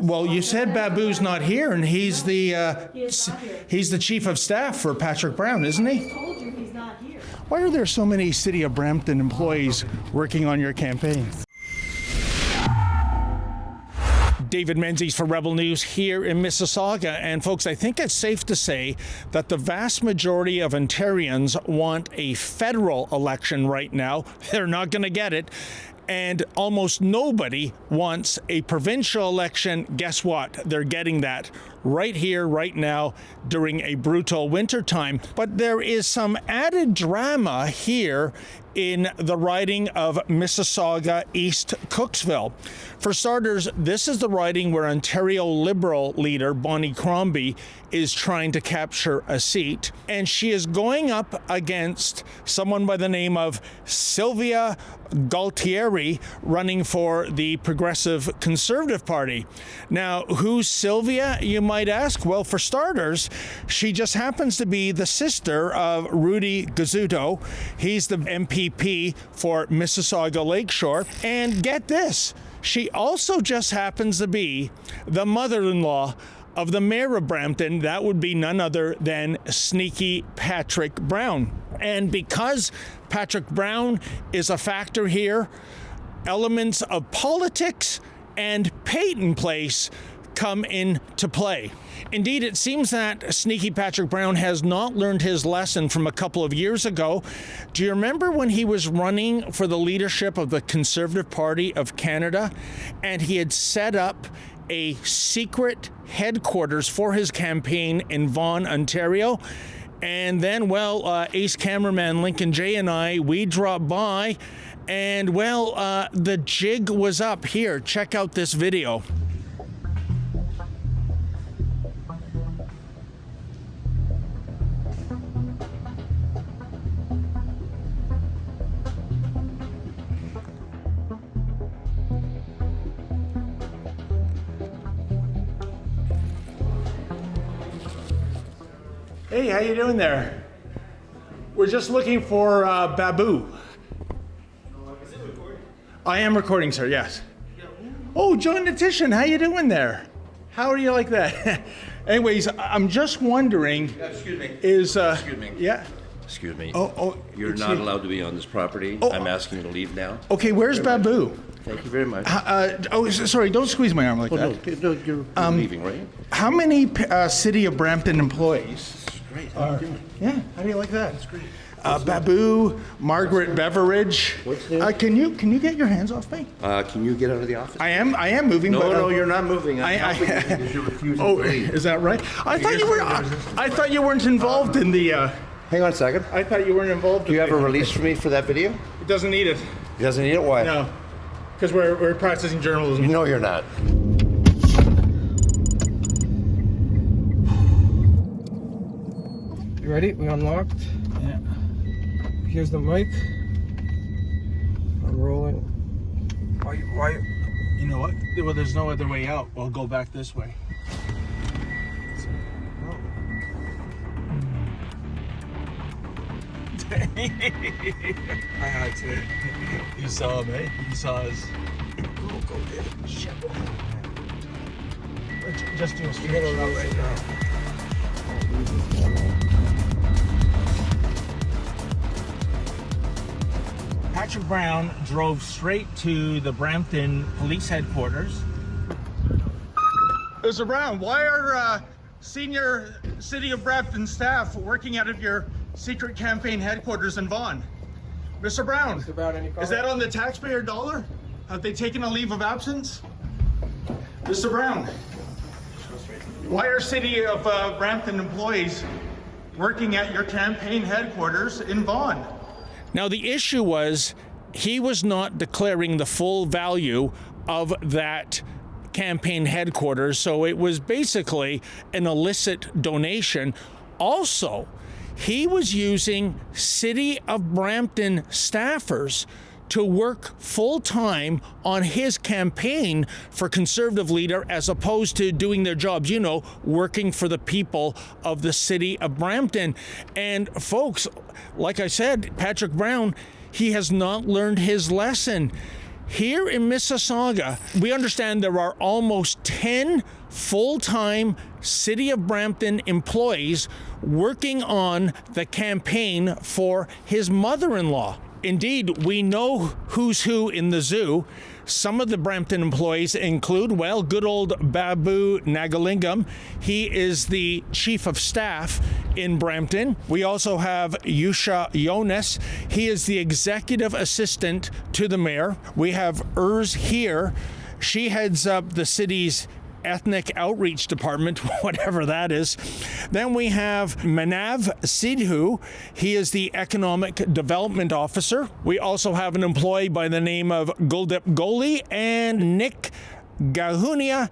Well, you said Babu's not here, and he's the he's the chief of staff for Patrick Brown, isn't he? I told you he's not here. Why are there so many City of Brampton employees working on your campaign? David Menzies for Rebel News here in Mississauga. And folks, I think it's safe to say that the vast majority of Ontarians want a federal election right now. They're not going to get it. And almost nobody wants a provincial election. Guess what? They're getting that right here, right now, during a brutal winter time. But there is some added drama here in the riding of Mississauga East Cooksville. For starters, this is the riding where Ontario Liberal leader Bonnie Crombie is trying to capture a seat, and she is going up against someone by the name of Sylvia Galtieri, running for the Progressive Conservative Party. Now, who's Sylvia, you might ask? Well, for starters, she just happens to be the sister of Rudy Guzzuto. He's the MPP for Mississauga Lakeshore. And get this, she also just happens to be the mother-in-law of the mayor of Brampton. That would be none other than Sneaky Patrick Brown. And because Patrick Brown is a factor here, elements of politics and Peyton Place come into play. Indeed, it seems that Sneaky Patrick Brown has not learned his lesson from a couple of years ago. Do you remember when he was running for the leadership of the Conservative Party of Canada, and he had set up a secret headquarters for his campaign in Vaughan, Ontario? And then, ace cameraman Lincoln J and I, we dropped by, and the jig was up. Here, check out this video. Hey, how you doing there? We're just looking for Babu. Is it recording? I am recording, sir, yes. Oh, John Natition, how you doing there? How are you like that? Anyways, I'm just wondering... Excuse me. Excuse me. Yeah? Excuse me. You're not allowed to be on this property. I'm asking you to leave now. Okay, where's Babu? Thank you very much. Sorry, don't squeeze my arm like that. No, you're leaving, right? How many City of Brampton employees? Great. Yeah, how do you like that? That's great. Babu, Margaret Beveridge. What's new? Can you get your hands off me? Can you get out of the office? I am moving. No, you're not moving. I'm helping you because you're refusing to leave. Is that right? I thought you weren't involved in the. Hang on a second. I thought you weren't involved. Do you have a release for me for that video? It doesn't need it. He doesn't need it? Why? No, because we're practicing journalism. You know you're not. You ready? We unlocked. Yeah. Here's the mic. I'm rolling. Why? You know what? Well, there's no other way out. We'll go back this way. I had to. You saw him, eh? You saw us. Go get it. Shit. Just do a You gotta run right now. Patrick Brown drove straight to the Brampton police headquarters. Mr. Brown, why are senior City of Brampton staff working out of your secret campaign headquarters in Vaughan? Mr. Brown, Mr. Brown, any comment? is that on the taxpayer dollar? Have they taken a leave of absence? Mr. Brown, why are City of Brampton employees working at your campaign headquarters in Vaughan? Now, the issue was he was not declaring the full value of that campaign headquarters, so it was basically an illicit donation. Also, he was using City of Brampton staffers to work full-time on his campaign for Conservative leader as opposed to doing their jobs, working for the people of the City of Brampton. And folks, like I said, Patrick Brown, he has not learned his lesson. here in Mississauga, we understand there are almost 10 full-time City of Brampton employees working on the campaign for his mother-in-law. Indeed, we know who's who in the zoo. Some of the Brampton employees include, well, good old Babu Nagalingam. He is the chief of staff in Brampton. We also have Yusha Jonas. He is the executive assistant to the mayor. We have Urs here. She heads up the city's ethnic outreach department, whatever that is. Then we have Manav Sidhu. He is the economic development officer. We also have an employee by the name of Guldip Goli and Nick Gahunia,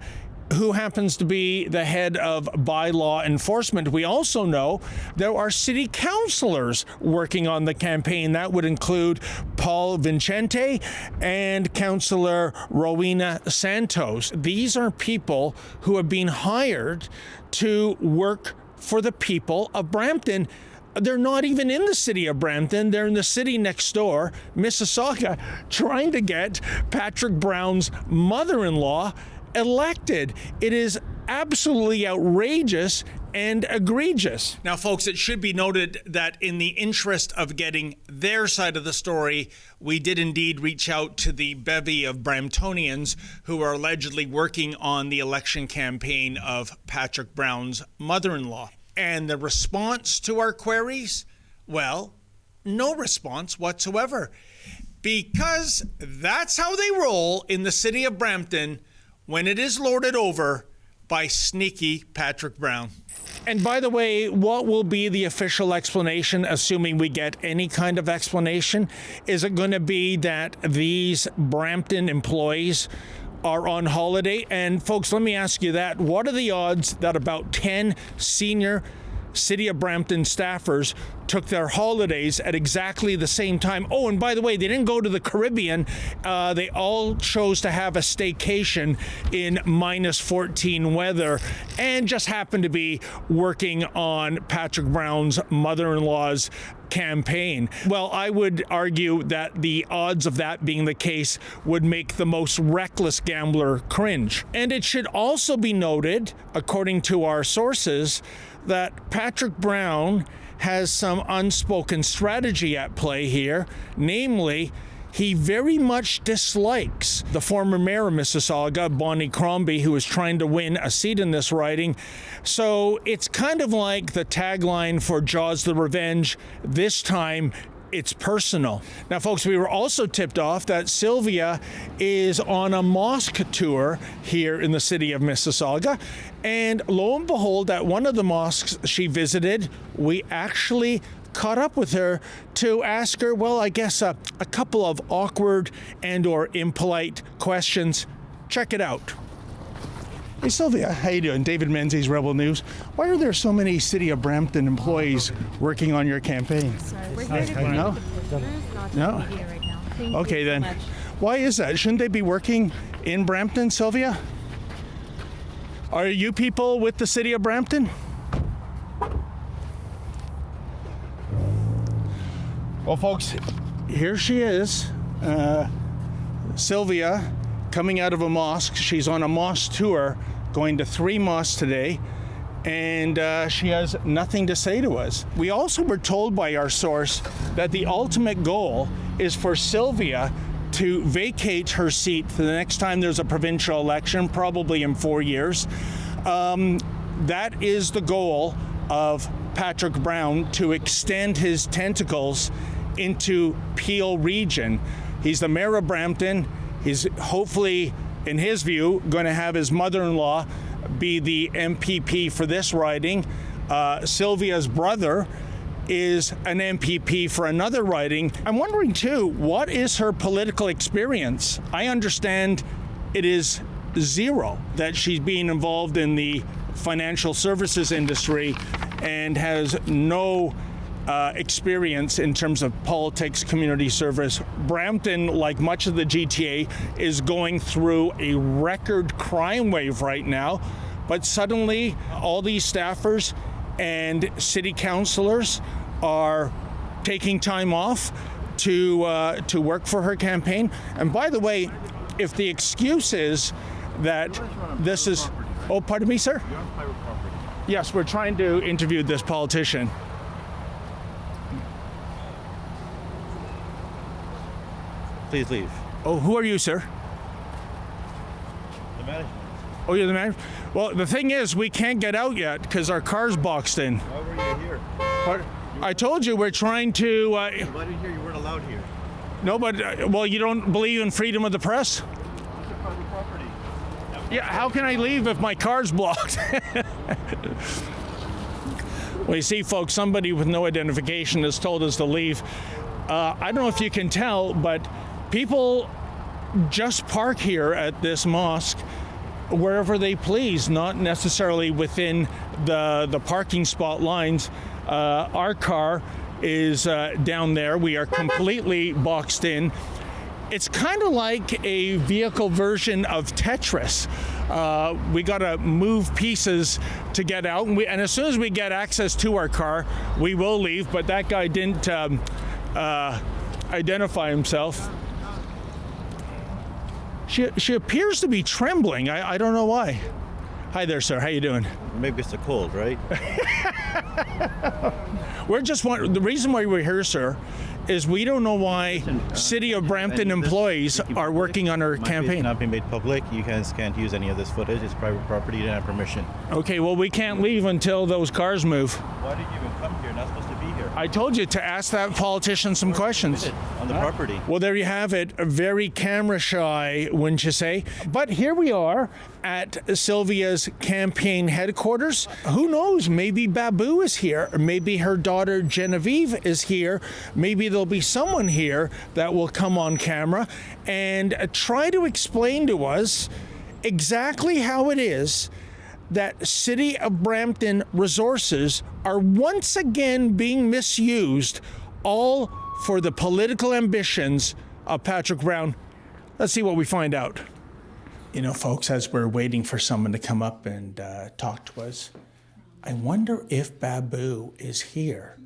who happens to be the head of bylaw enforcement. We also know there are city councillors working on the campaign. That would include Paul Vincente and Councillor Rowena Santos. These are people who have been hired to work for the people of Brampton. They're not even in the city of Brampton. They're in the city next door, Mississauga, trying to get Patrick Brown's mother-in-law elected. It is absolutely outrageous and egregious. Now, folks, it should be noted that in the interest of getting their side of the story, we did indeed reach out to the bevy of Bramptonians who are allegedly working on the election campaign of Patrick Brown's mother-in-law. And the response to our queries? Well, no response whatsoever. Because that's how they roll in the city of Brampton when it is lorded over by sneaky Patrick Brown. And by the way, what will be the official explanation, assuming we get any kind of explanation? Is it going to be that these Brampton employees are on holiday? And folks, let me ask you that. What are the odds that about 10 senior City of Brampton staffers took their holidays at exactly the same time? Oh, and by the way, they didn't go to the Caribbean. They all chose to have a staycation in -14 weather and just happened to be working on Patrick Brown's mother-in-law's campaign. Well, I would argue that the odds of that being the case would make the most reckless gambler cringe. And it should also be noted, according to our sources, that Patrick Brown has some unspoken strategy at play here. Namely, he very much dislikes the former mayor of Mississauga, Bonnie Crombie, who is trying to win a seat in this riding. So it's kind of like the tagline for Jaws the Revenge. This time, it's personal. Now, folks, we were also tipped off that Sylvia is on a mosque tour here in the city of Mississauga. And lo and behold, at one of the mosques she visited, we actually caught up with her to ask her, well, I guess a couple of awkward and or impolite questions. Check it out. Hey, Sylvia, how you doing? David Menzies, Rebel News. Why are there so many City of Brampton employees working on your campaign? Sorry, we're here to No? not No? media right now. Thank Okay, you then. so much. Why is that? Shouldn't they be working in Brampton, Sylvia? Are you people with the City of Brampton? Well, folks, here she is, Sylvia, coming out of a mosque. She's on a mosque tour, going to 3 mosques today, and she has nothing to say to us. We also were told by our source that the ultimate goal is for Sylvia to vacate her seat for the next time there's a provincial election, probably in 4 years. That is the goal of Patrick Brown, to extend his tentacles into Peel region. He's the mayor of Brampton. He's hopefully, in his view, going to have his mother-in-law be the MPP for this riding. Sylvia's brother is an MPP for another riding. I'm wondering too, what is her political experience? I understand it is 0, that she's being involved in the financial services industry and has no experience in terms of politics, community service. Brampton, like much of the GTA, is going through a record crime wave right now, but suddenly all these staffers and city councillors are taking time off to work for her campaign. And by the way, if the excuse is that this is, oh, pardon me, sir? You're on private property. Yes, we're trying to interview this politician. Please leave. Oh, who are you, sir? The management. Oh, you're the manager? Well, the thing is, we can't get out yet because our car's boxed in. Why were you here? I told you we're trying to... Why did you hear you weren't allowed here? No, but, well, you don't believe in freedom of the press? It's a private property. Yeah, how can I leave if my car's blocked? Well, you see, folks, somebody with no identification has told us to leave. I don't know if you can tell, but people just park here at this mosque wherever they please, not necessarily within the parking spot lines. Our car is down there. We are completely boxed in. It's kind of like a vehicle version of Tetris. We got to move pieces to get out, and as soon as we get access to our car, we will leave. But that guy didn't identify himself. She appears to be trembling. I don't know why. Hi there, sir. How you doing? Maybe it's a cold, right? The reason why we're here, sir, is we don't know why City of Brampton employees are working on our My face campaign. not being made public. You guys can't use any of this footage. It's private property. You didn't have permission. Okay, well, we can't leave until those cars move. Why did you even come here? You're not supposed to be here. I told you to ask that politician some questions. On the property. Well, there you have it. Very camera shy, wouldn't you say? But here we are at Sylvia's campaign headquarters. Who knows? Maybe Babu is here. Or maybe her daughter Genevieve is here. Maybe there'll be someone here that will come on camera and try to explain to us exactly how it is that City of Brampton resources are once again being misused, all for the political ambitions of Patrick Brown. Let's see what we find out. You know, folks, as we're waiting for someone to come up and talk to us, I wonder if Babu is here.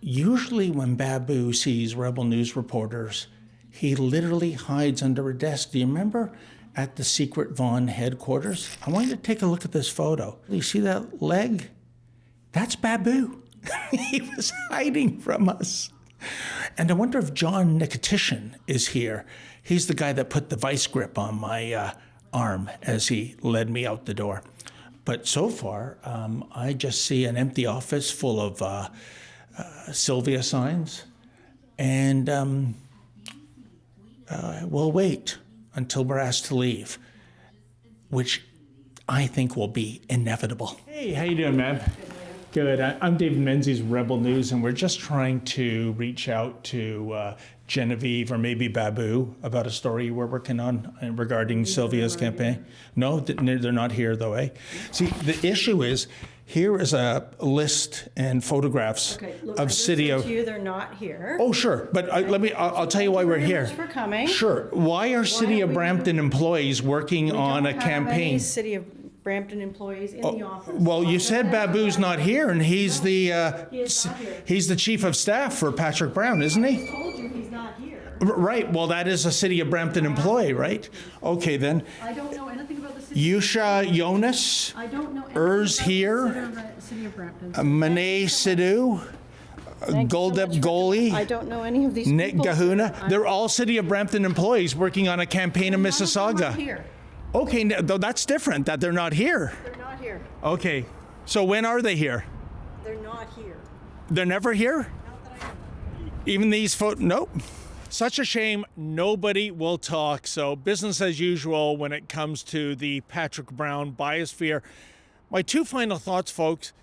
Usually when Babu sees Rebel News reporters, he literally hides under a desk. Do you remember at the secret Vaughan headquarters? I want you to take a look at this photo. You see that leg? That's Babu. He was hiding from us. And I wonder if John Nicotition is here. He's the guy that put the vice grip on my arm as he led me out the door. But so far, I just see an empty office full of Sylvia signs. And we'll wait until we're asked to leave, which I think will be inevitable. Hey, how you doing, man? Good. I'm David Menzies, Rebel News, and we're just trying to reach out to Genevieve or maybe Babu about a story we're working on regarding Sylvia's campaign. No, they're not here though, eh? See, the issue is, here is a list and photographs of City of... They're not here. Oh, sure, but I'll tell you why we're here. Thank you very much for coming. Sure. Why are City of Brampton employees working on a We don't have campaign? any City of Brampton employees in the office. Well, you said Babu's not here, and he's the He is not here. he's the chief of staff for Patrick Brown, isn't he? I told you he's not here. Right. Well, that is a City of Brampton employee, right? Okay, then. I don't know anything about the city. Yusha Jonas, I don't know anything Urs about here, the City of Brampton. Mane Sidhu, Goldep Goli, I don't know any of these Nick people. Gahuna. They're all City of Brampton employees working on a campaign in None of them are Mississauga. here. Okay, though that's different, that they're not here. They're not here. Okay, so when are they here? They're not here. They're never here? Not that I know. Even these nope. Such a shame nobody will talk. So business as usual when it comes to the Patrick Brown biosphere. My two final thoughts, folks.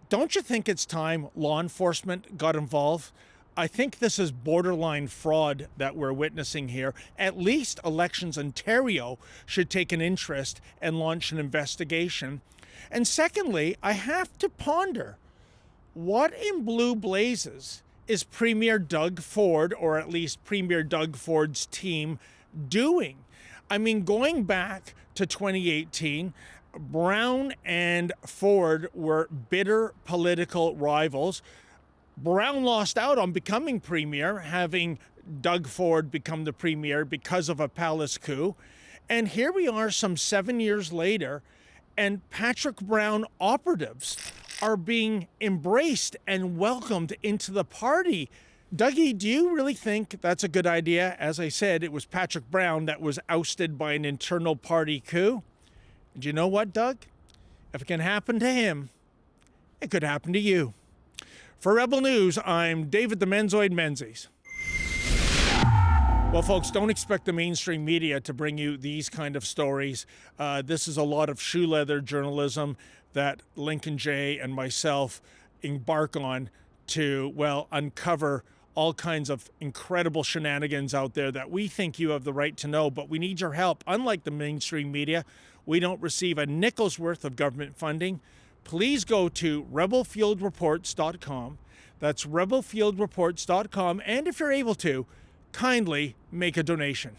Don't you think it's time law enforcement got involved? I think this is borderline fraud that we're witnessing here. At least Elections Ontario should take an interest and launch an investigation. And secondly, I have to ponder, what in blue blazes is Premier Doug Ford, or at least Premier Doug Ford's team, doing? I mean, going back to 2018, Brown and Ford were bitter political rivals. Brown lost out on becoming premier, having Doug Ford become the premier because of a palace coup. And here we are some 7 years later, and Patrick Brown operatives are being embraced and welcomed into the party. Dougie, do you really think that's a good idea? As I said, it was Patrick Brown that was ousted by an internal party coup. And you know what, Doug? If it can happen to him, it could happen to you. For Rebel News, I'm David the Menzoid Menzies. Well, folks, don't expect the mainstream media to bring you these kind of stories. This is a lot of shoe leather journalism that Lincoln Jay and myself embark on to, well, uncover all kinds of incredible shenanigans out there that we think you have the right to know, but we need your help. Unlike the mainstream media, we don't receive a nickel's worth of government funding. Please go to rebelfieldreports.com. That's rebelfieldreports.com. And if you're able to, kindly make a donation.